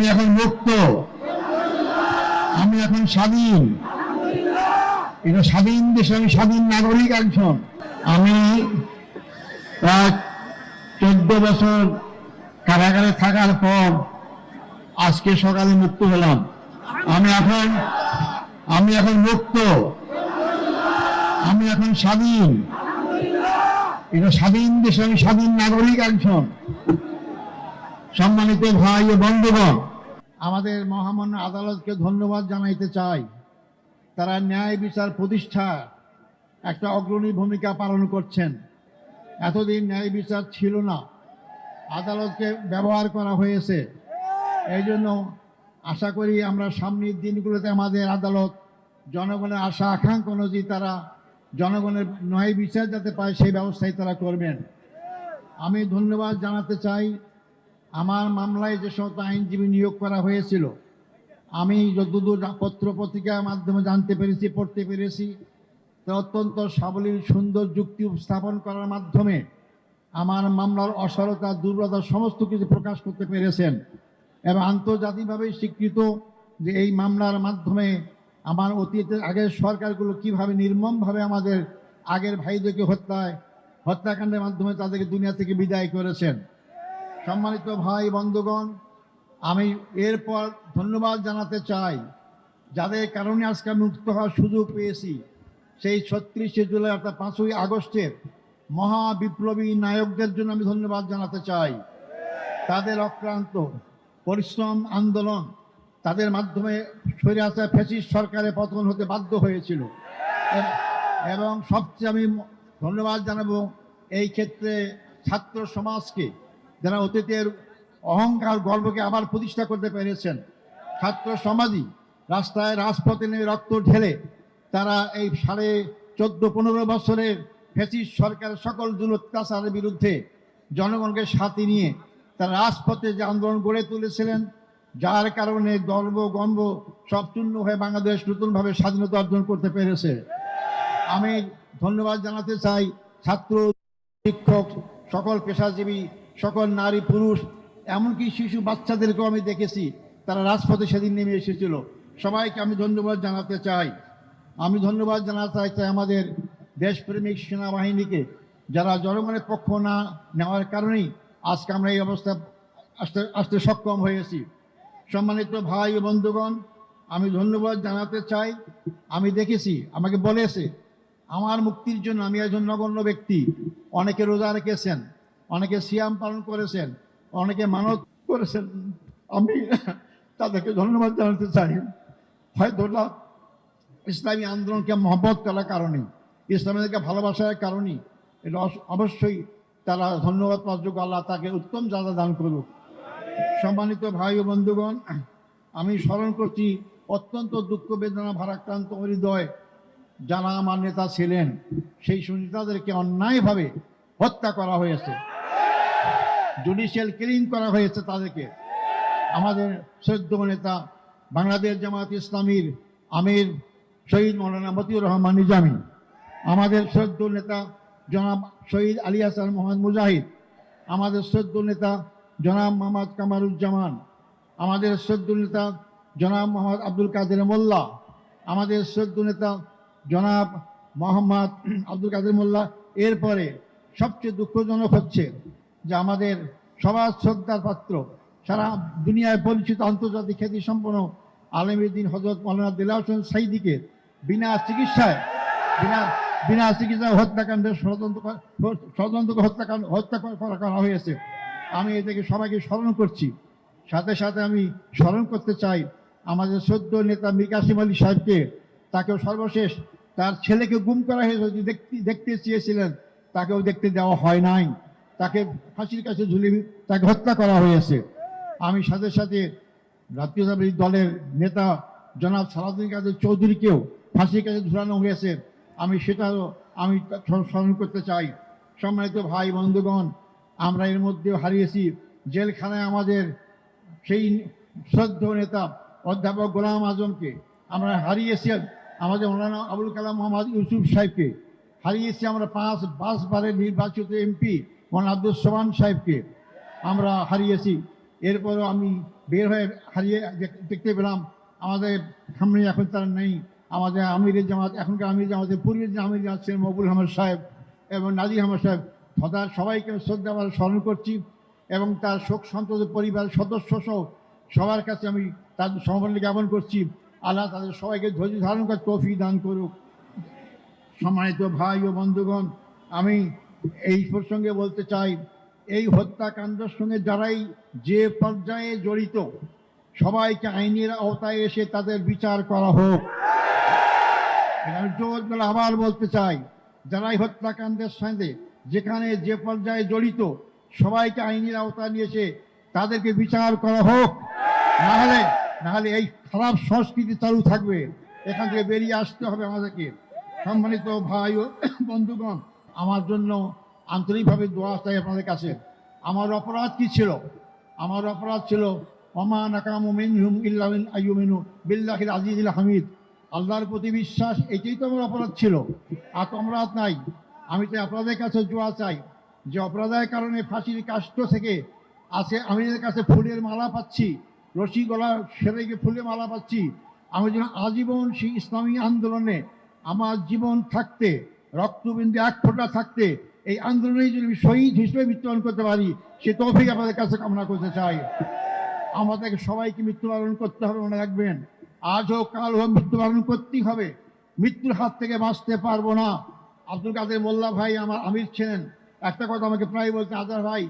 আমি এখন মুক্ত, আমি এখন স্বাধীন। এটা স্বাধীন দেশে আমি স্বাধীন নাগরিক একজন। আমি প্রায় 14 বছর কারাগারে থাকার পর আজকে সকালে মুক্ত হলাম। আমি এখন মুক্ত, আমি এখন স্বাধীন। এটা স্বাধীন দেশে আমি স্বাধীন নাগরিক একজন। সম্মানিত ভাই ও বন্ধুগণ, আমাদের মহামান্য আদালতকে ধন্যবাদ জানাইতে চাই। তারা ন্যায় বিচার প্রতিষ্ঠা একটা অগ্রণী ভূমিকা পালন করছেন। এতদিন ন্যায় বিচার ছিল না, আদালতকে ব্যবহার করা হয়েছে। এই জন্য আশা করি আমরা সামনের দিনগুলোতে আমাদের আদালত জনগণের আশা আকাঙ্ক্ষা অনুযায়ী তারা জনগণের ন্যায় বিচার যাতে পায় সেই ব্যবস্থাই তারা করবেন। আমি ধন্যবাদ জানাতে চাই আমার মামলায় যে সমস্ত আইনজীবী নিয়োগ করা হয়েছিল, আমি যতদূর পত্র পত্রিকার মাধ্যমে জানতে পেরেছি, পড়তে পেরেছি, তা অত্যন্ত সাবলীল সুন্দর যুক্তি উপস্থাপন করার মাধ্যমে আমার মামলার অসারতা দুর্বলতা সমস্ত কিছু প্রকাশ করতে পেরেছেন এবং আন্তর্জাতিকভাবে স্বীকৃত যে এই মামলার মাধ্যমে আমার অতীতের আগের সরকারগুলো কিভাবে নির্মমভাবে আমাদের আগের ভাইদেরকে হত্যাকাণ্ডের মাধ্যমে তাদেরকে দুনিয়া থেকে বিদায় করেছেন। সম্মানিত ভাই বন্ধুগণ, আমি এরপর ধন্যবাদ জানাতে চাই যাদের কারণে আজকে মুক্ত হওয়ার সুযোগ পেয়েছি। সেই 36শে জুলাই অর্থাৎ 5ই আগস্টের মহা বিপ্লবী নায়কদের জন্য আমি ধন্যবাদ জানাতে চাই। তাদের অক্লান্ত পরিশ্রম আন্দোলন, তাদের মাধ্যমে স্বৈরাচার ফ্যাসিস্ট সরকারের পতন হতে বাধ্য হয়েছিল। এবং সবচেয়ে আমি ধন্যবাদ জানাবো এই ক্ষেত্রে ছাত্র সমাজকে, যারা অতীতের অহংকার গর্বকে আবার প্রতিষ্ঠা করতে পেরেছেন। ছাত্র সমাজই রাস্তায় রাজপথে নেমে রক্ত ঢেলে তারা এই 14.5 বছরের ফ্যাসিস্ট সরকারের সকল অত্যাচারের বিরুদ্ধে জনগণকে সাথে নিয়ে তারা রাজপথে যে আন্দোলন গড়ে তুলেছিলেন, যার কারণে গর্ব গম্ভ সব চূর্ণ হয়ে বাংলাদেশ নতুনভাবে স্বাধীনতা অর্জন করতে পেরেছে। আমি ধন্যবাদ জানাতে চাই ছাত্র, শিক্ষক, সকল পেশাজীবী, সকল নারী পুরুষ, এমনকি শিশু বাচ্চাদেরকেও আমি দেখেছি তারা রাজপথে সেদিন নেমে এসেছিল। সবাইকে আমি ধন্যবাদ জানাতে চাই। আমি ধন্যবাদ জানাতে চাই আমাদের দেশপ্রেমিক সেনাবাহিনীকে, যারা জনগণের পক্ষ না নেওয়ার কারণেই আজকে আমরা এই অবস্থা আসতে সক্ষম হয়েছি। সম্মানিত ভাই ও বন্ধুগণ, আমি ধন্যবাদ জানাতে চাই। আমি দেখেছি, আমাকে বলেছে আমার মুক্তির জন্য আমি একজন নগণ্য ব্যক্তি, অনেকে রোজা রেখেছেন, অনেকে সিয়াম পালন করেছেন, অনেকে মানত করেছেন। আমি তাদেরকে ধন্যবাদ জানাতে চাই। হয়তো ইসলামী আন্দোলনকে মহব্বত করার কারণে, ইসলামীদেরকে ভালোবাসার কারণেই এটা অবশ্যই তারা ধন্যবাদ পাওয়ার যোগ্য। আল্লাহ তাকে উত্তম যাজা দান করুক। সম্মানিত ভাই ও বন্ধুগণ, আমি স্মরণ করছি অত্যন্ত দুঃখ বেদনা ভারাক্রান্ত হৃদয় যারা আমার নেতা ছিলেন, সেই নেতাদেরকে অন্যায়ভাবে হত্যা করা হয়েছে, জুডিশিয়াল কিলিং করা হয়েছে তাদেরকে। আমাদের শ্রদ্ধেয় নেতা বাংলাদেশ জামাত ইসলামীর আমির শহীদ মৌলানা মতিউর রহমান নিজামী, আমাদের শ্রদ্ধেয় নেতা জনাব শহীদ আলী হাসান মোহাম্মদ মুজাহিদ, আমাদের শ্রদ্ধেয় নেতা জনাব মোহাম্মদ কামারুজ্জামান, আমাদের শ্রদ্ধেয় নেতা জনাব মোহাম্মদ আব্দুল কাদের মোল্লা, আমাদের শ্রদ্ধেয় নেতা জনাব মোহাম্মদ আব্দুল কাদের মোল্লা। এরপরে সবচেয়ে দুঃখজনক হচ্ছে যে আমাদের সবার শ্রদ্ধার পাত্র, সারা দুনিয়ায় পরিচিত আন্তর্জাতিক খ্যাতি সম্পন্ন আলেমুদ্দিন হযরত মাওলানা দেলাওয়ার হোসেন সাঈদীকে বিনা চিকিৎসায় হত্যাকাণ্ডের ষড়যন্ত্র হত্যা করা হয়েছে। আমি এটাকে সবাইকে স্মরণ করছি। সাথে সাথে আমি স্মরণ করতে চাই আমাদের শ্রদ্ধেয় নেতা মীর কাসেম আলী সাহেবকে। তাকেও সর্বশেষ তার ছেলেকে গুম করা হয়েছে, দেখতে চেয়েছিলেন, তাকেও দেখতে দেওয়া হয় নাই, তাকে ফাঁসির কাছে ঝুলিয়ে তাকে হত্যা করা হয়েছে। আমি সাথে সাথে জাতীয়তাবাদী দলের নেতা জনাব সালাউদ্দিন কাদের চৌধুরীকেও ফাঁসির কাছে ঝুলানো হয়েছে, সেটাও আমি স্মরণ করতে চাই। সম্মানিত ভাই বন্ধুগণ, আমরা এর মধ্যেও হারিয়েছি জেলখানায় আমাদের সেই শ্রদ্ধেয় নেতা অধ্যাপক গোলাম আজমকে, আমরা হারিয়েছি আমাদের মৌলানা আবুল কালাম মোহাম্মদ ইউসুফ সাহেবকে, হারিয়েছি আমরা 5 বারের নির্বাচিত এমপি মৌলানা আব্দুল সোবহান সাহেবকে আমরা হারিয়েছি। এরপরও আমি বের হয়ে হারিয়ে দেখতে পেলাম আমাদের সামনে এখন তারা নেই। আমাদের আমিরের জামাত, এখনকার আমির জামাতের পূর্বের যে আমির আছেন মকবুল আহমদ সাহেব এবং নাজির আহমদ সাহেব, সদা সবাইকে শ্রদ্ধা স্মরণ করছি এবং তার শোক সন্তপ্ত পরিবারের সদস্য সহ সবার কাছে আমি তাদের সমবেদনা জ্ঞাপন করছি। আল্লাহ তাদের সবাইকে ধৈর্য ধারণ করে তৌফিক দান করুক। সম্মানিত ভাই ও বন্ধুগণ, আমি এই প্রসঙ্গে বলতে চাই, এই হত্যাকাণ্ডের সঙ্গে যারাই যে পর্যায়ে জড়িত সবাইকে আইনের আওতায় এসে তাদের বিচার করা হোক। আমি জোর করে আবার বলতে চাই, যারাই হত্যাকাণ্ডের সাথে যেখানে যে পর্যায়ে জড়িত সবাইকে আইনের আওতায় নিয়ে এসে তাদেরকে বিচার করা হোক। নাহলে এই খারাপ সংস্কৃতি চালু থাকবে। এখান থেকে বেরিয়ে আসতে হবে আমাদেরকে। সম্মানিত ভাই ও বন্ধুগণ, আমার জন্য আন্তরিকভাবে দোয়া চাই আপনাদের কাছে। আমার অপরাধ কি ছিল? আমার অপরাধ ছিল ওমা নাকামু মিনহুম ইল্লা আন ইউমিনু বিল্লাহিল আজিজিল হামিদ। আল্লাহর প্রতি বিশ্বাস, এটাই তো আমার অপরাধ ছিল, আর তো অপরাধ নাই। আমি তো আপনাদের কাছে দোয়া চাই যে অপরাধের কারণে ফাঁসির কাষ্ঠ থেকে আছে আমি এদের কাছে ফুলের মালা পাচ্ছি, রশি গলা সেরে গিয়ে ফুলের মালা পাচ্ছি। আমি যেন আজীবন সেই ইসলামী আন্দোলনে আমার জীবন থাকতে, রক্তবিন্দু এক ফোঁটা থাকতে এই আন্দোলনেই যদি আমি শহীদ হিসেবে মৃত্যুবরণ করতে পারি, সে তৌফিক আপনাদের কাছে কামনা করতে চাই। আমাদেরকে সবাইকে মৃত্যুবরণ করতে হবে, মনে রাখবেন। আজ হোক কাল হোক মৃত্যুবরণ করতেই হবে, মৃত্যুর হাত থেকে বাঁচতে পারবো না। আব্দুল কাদের মোল্লা ভাই আমার আমির ছিলেন, একটা কথা আমাকে প্রায় বলতে, আজার ভাই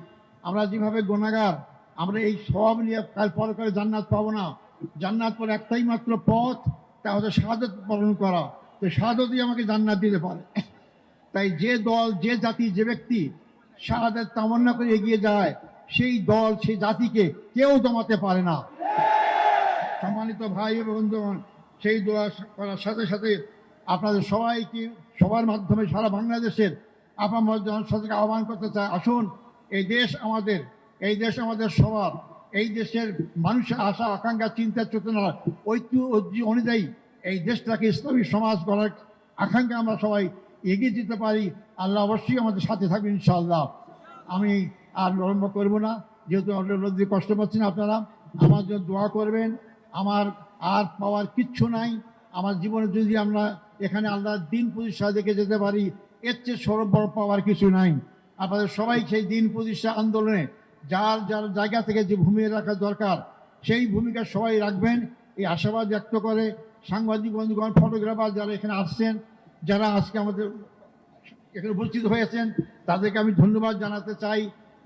আমরা যেভাবে গুনাহগার, আমরা এই সব নিয়ে কাল পরকালে জান্নাত পাবো না। জান্নাত পরে একটাই মাত্র পথ, তা হচ্ছে শাহাদাত বরণ করা। তো শাহাদাতই আমাকে জান্নাত দিতে পারে। তাই যে দল, যে জাতি, যে ব্যক্তি শাহাদাত তামান্না করে এগিয়ে যায়, সেই দল, সেই জাতিকে কেউ দমাতে পারে না। সম্মানিত ভাই ও বন্ধুগণ, সেই দোয়া করার সাথে সাথে আপনাদের সবাইকে, সবার মাধ্যমে সারা বাংলাদেশের আপামর জনসাধারণকে আহ্বান করতে চাই, আসুন এই দেশ আমাদের, এই দেশ আমাদের সবার। এই দেশের মানুষের আশা আকাঙ্ক্ষা, চিন্তা চেতনা, ঐক্য অনুযায়ী এই দেশটাকে ইসলামী সমাজ গড়ার আকাঙ্ক্ষা আমরা সবাই এগিয়ে যেতে পারি। আল্লাহ অবশ্যই আমাদের সাথে থাকবেন ইনশাআল্লাহ। আমি আর বিলম্ব করবো না, যেহেতু রোদ্রে কষ্ট পাচ্ছেন আপনারা, আমার জন্য দোয়া করবেন। আমার আর পাওয়ার কিচ্ছু নাই। আমার জীবনে যদি আমরা এখানে আল্লাহর দিন প্রতিষ্ঠা দেখে যেতে পারি, এর চেয়ে সর্ব বড় পাওয়ার কিছু নাই। আপনাদের সবাই সেই দিন প্রতিষ্ঠা আন্দোলনে যার যার জায়গা থেকে যে ভূমিকা রাখা দরকার, সেই ভূমিকা সবাই রাখবেন, এই আশাবাদ ব্যক্ত করে সাংবাদিক বন্ধুগণ, ফটোগ্রাফার যারা এখানে আসছেন, যারা আজকে আমাদের এখানে উপস্থিত হয়েছেন, তাদেরকে আমি ধন্যবাদ জানাতে চাই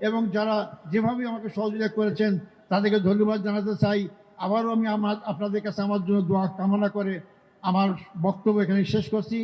এবং যারা যেভাবে আমাকে সহযোগিতা করেছেন তাদেরকে ধন্যবাদ জানাতে চাই। আবারও আমি আপনাদের কাছে আমার জন্য দোয়া কামনা করে আমার বক্তব্য এখানে শেষ করছি।